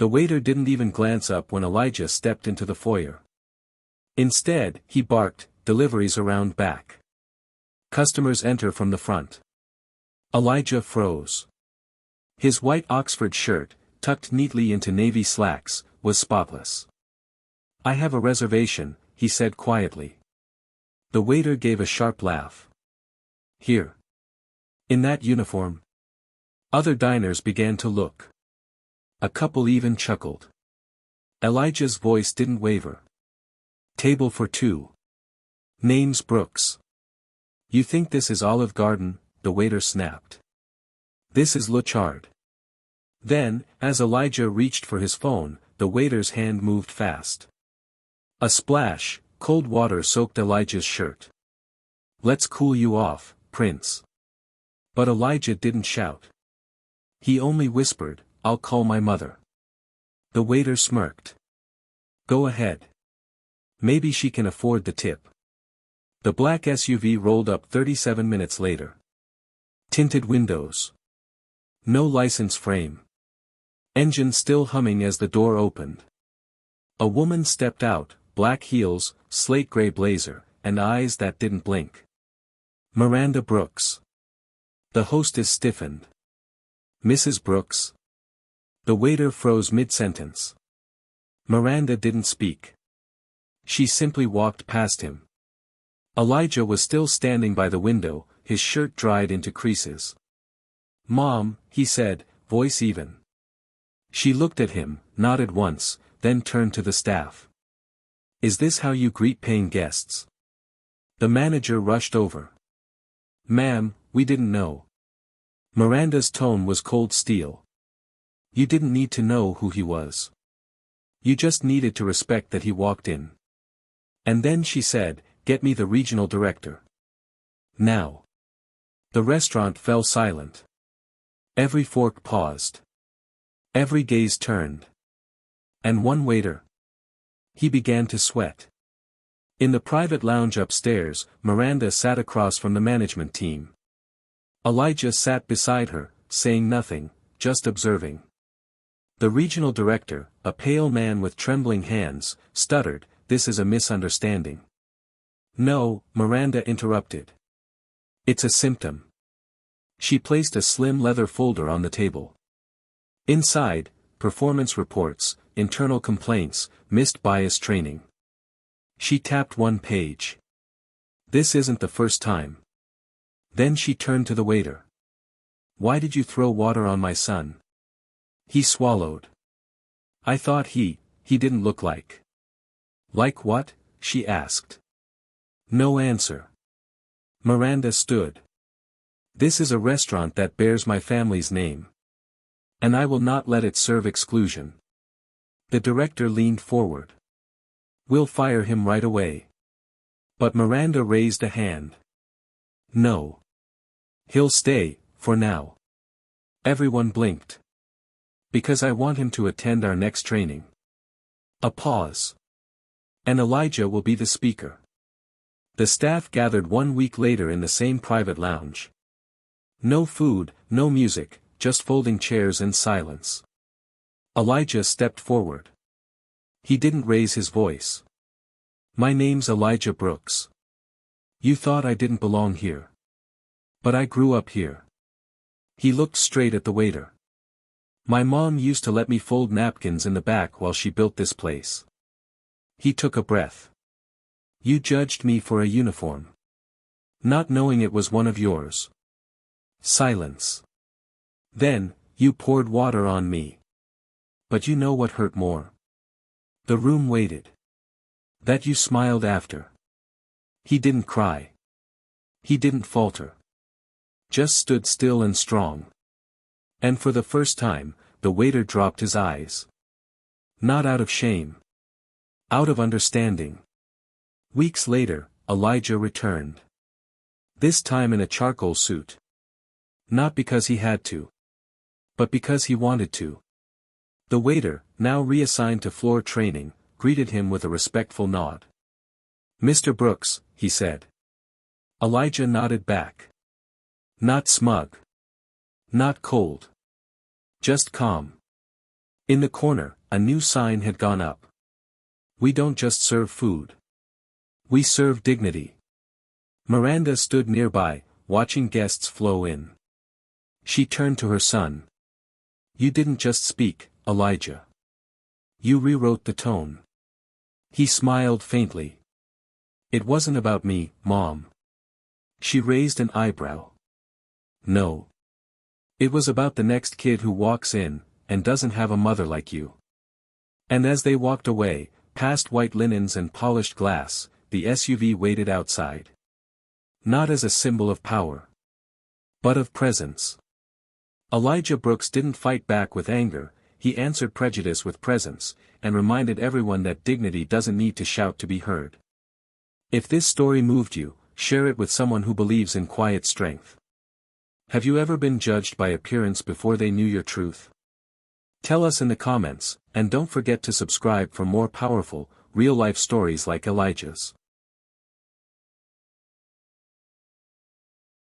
The waiter didn't even glance up when Elijah stepped into the foyer. Instead, he barked, "Deliveries around back. Customers enter from the front." Elijah froze. His white Oxford shirt, tucked neatly into navy slacks, was spotless. "I have a reservation," he said quietly. The waiter gave a sharp laugh. "Here. In that uniform?" Other diners began to look. A couple even chuckled. Elijah's voice didn't waver. "Table for two. Name's Brooks." "You think this is Olive Garden?" the waiter snapped. "This is Luchard." Then, as Elijah reached for his phone, the waiter's hand moved fast. A splash, cold water soaked Elijah's shirt. "Let's cool you off, Prince." But Elijah didn't shout. He only whispered, "I'll call my mother." The waiter smirked. "Go ahead. Maybe she can afford the tip." The black SUV rolled up 37 minutes later. Tinted windows. No license frame. Engine still humming as the door opened. A woman stepped out, black heels, slate gray blazer, and eyes that didn't blink. Miranda Brooks. The hostess stiffened. "Mrs. Brooks?" The waiter froze mid-sentence. Miranda didn't speak. She simply walked past him. Elijah was still standing by the window, his shirt dried into creases. "Mom," he said, voice even. She looked at him, nodded once, then turned to the staff. "Is this how you greet paying guests?" The manager rushed over. "Ma'am, we didn't know." Miranda's tone was cold steel. "You didn't need to know who he was. You just needed to respect that he walked in." And then she said, "Get me the regional director. Now." The restaurant fell silent. Every fork paused. Every gaze turned. And one waiter. He began to sweat. In the private lounge upstairs, Miranda sat across from the management team. Elijah sat beside her, saying nothing, just observing. The regional director, a pale man with trembling hands, stuttered, "This is a misunderstanding." "No," Miranda interrupted. "It's a symptom." She placed a slim leather folder on the table. Inside, performance reports, internal complaints, missed bias training. She tapped one page. "This isn't the first time." Then she turned to the waiter. "Why did you throw water on my son?" He swallowed. "I thought he didn't look like." "Like what?" she asked. No answer. Miranda stood. "This is a restaurant that bears my family's name. And I will not let it serve exclusion." The director leaned forward. "We'll fire him right away." But Miranda raised a hand. "No. He'll stay, for now." Everyone blinked. "Because I want him to attend our next training." A pause. "And Elijah will be the speaker." The staff gathered 1 week later in the same private lounge. No food, no music, just folding chairs and silence. Elijah stepped forward. He didn't raise his voice. "My name's Elijah Brooks. You thought I didn't belong here. But I grew up here." He looked straight at the waiter. "My mom used to let me fold napkins in the back while she built this place." He took a breath. "You judged me for a uniform. Not knowing it was one of yours." Silence. "Then, you poured water on me. But you know what hurt more?" The room waited. "That you smiled after." He didn't cry. He didn't falter. Just stood still and strong. And for the first time, the waiter dropped his eyes. Not out of shame. Out of understanding. Weeks later, Elijah returned. This time in a charcoal suit. Not because he had to. But because he wanted to. The waiter, now reassigned to floor training, greeted him with a respectful nod. "Mr. Brooks," he said. Elijah nodded back. Not smug. Not cold. Just calm. In the corner, a new sign had gone up. We don't just serve food. We serve dignity. Miranda stood nearby, watching guests flow in. She turned to her son. You didn't just speak, Elijah. You rewrote the tone. He smiled faintly. It wasn't about me, Mom. She raised an eyebrow. No. It was about the next kid who walks in, and doesn't have a mother like you. And as they walked away, past white linens and polished glass, the SUV waited outside. Not as a symbol of power, but of presence. Elijah Brooks didn't fight back with anger, he answered prejudice with presence, and reminded everyone that dignity doesn't need to shout to be heard. If this story moved you, share it with someone who believes in quiet strength. Have you ever been judged by appearance before they knew your truth? Tell us in the comments, and don't forget to subscribe for more powerful, real-life stories like Elijah's.